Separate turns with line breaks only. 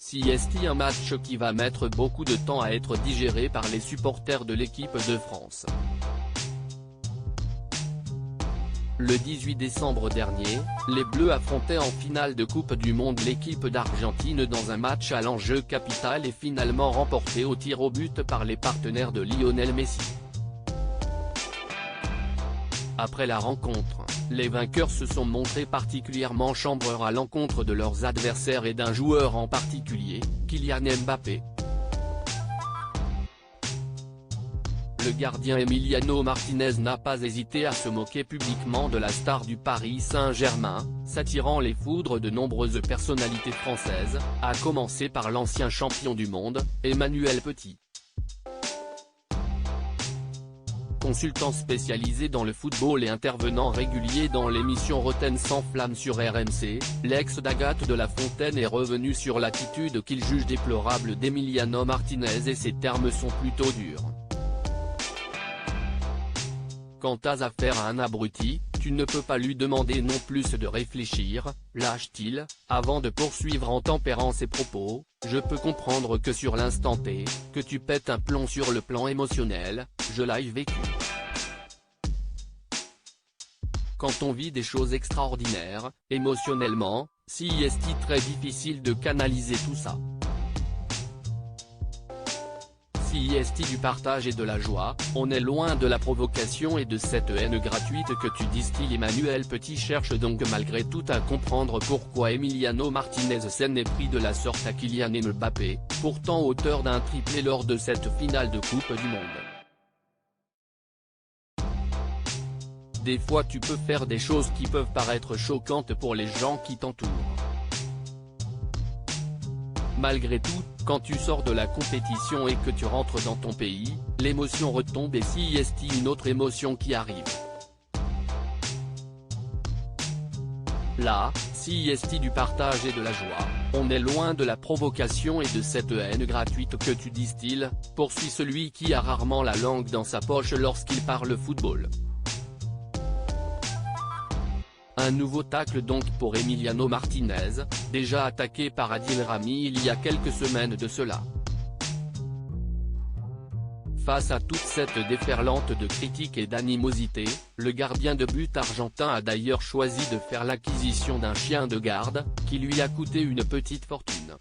CST, un match qui va mettre beaucoup de temps à être digéré par les supporters de l'équipe de France. Le 18 décembre dernier, les Bleus affrontaient en finale de Coupe du Monde l'équipe d'Argentine dans un match à l'enjeu capital et finalement remporté au tir au but par les partenaires de Lionel Messi. Après la rencontre, les vainqueurs se sont montrés particulièrement chambreurs à l'encontre de leurs adversaires et d'un joueur en particulier, Kylian Mbappé. Le gardien Emiliano Martinez n'a pas hésité à se moquer publiquement de la star du Paris Saint-Germain, s'attirant les foudres de nombreuses personnalités françaises, à commencer par l'ancien champion du monde, Emmanuel Petit. Consultant spécialisé dans le football et intervenant régulier dans l'émission Roten sans flamme sur RMC, l'ex d'Agathe de la Fontaine est revenu sur l'attitude qu'il juge déplorable d'Emiliano Martinez et ses termes sont plutôt durs. Quant à affaire à un abruti, tu ne peux pas lui demander non plus de réfléchir, lâche-t-il, avant de poursuivre en tempérant ses propos, je peux comprendre que sur l'instant T, que tu pètes un plomb sur le plan émotionnel, je l'ai vécu. Quand on vit des choses extraordinaires, émotionnellement, c'est très difficile de canaliser tout ça. C'est du partage et de la joie, on est loin de la provocation et de cette haine gratuite que tu distilles. Emmanuel Petit cherche donc malgré tout à comprendre pourquoi Emiliano Martinez s'en est pris de la sorte à Kylian Mbappé, pourtant auteur d'un triplé lors de cette finale de Coupe du Monde. Des fois tu peux faire des choses qui peuvent paraître choquantes pour les gens qui t'entourent. Malgré tout, quand tu sors de la compétition et que tu rentres dans ton pays, l'émotion retombe et c'est une autre émotion qui arrive. Là, c'est du partage et de la joie, on est loin de la provocation et de cette haine gratuite que tu distilles, poursuit celui qui a rarement la langue dans sa poche lorsqu'il parle football. Un nouveau tacle donc pour Emiliano Martinez, déjà attaqué par Adil Rami il y a quelques semaines de cela. Face à toute cette déferlante de critiques et d'animosité, le gardien de but argentin a d'ailleurs choisi de faire l'acquisition d'un chien de garde, qui lui a coûté une petite fortune.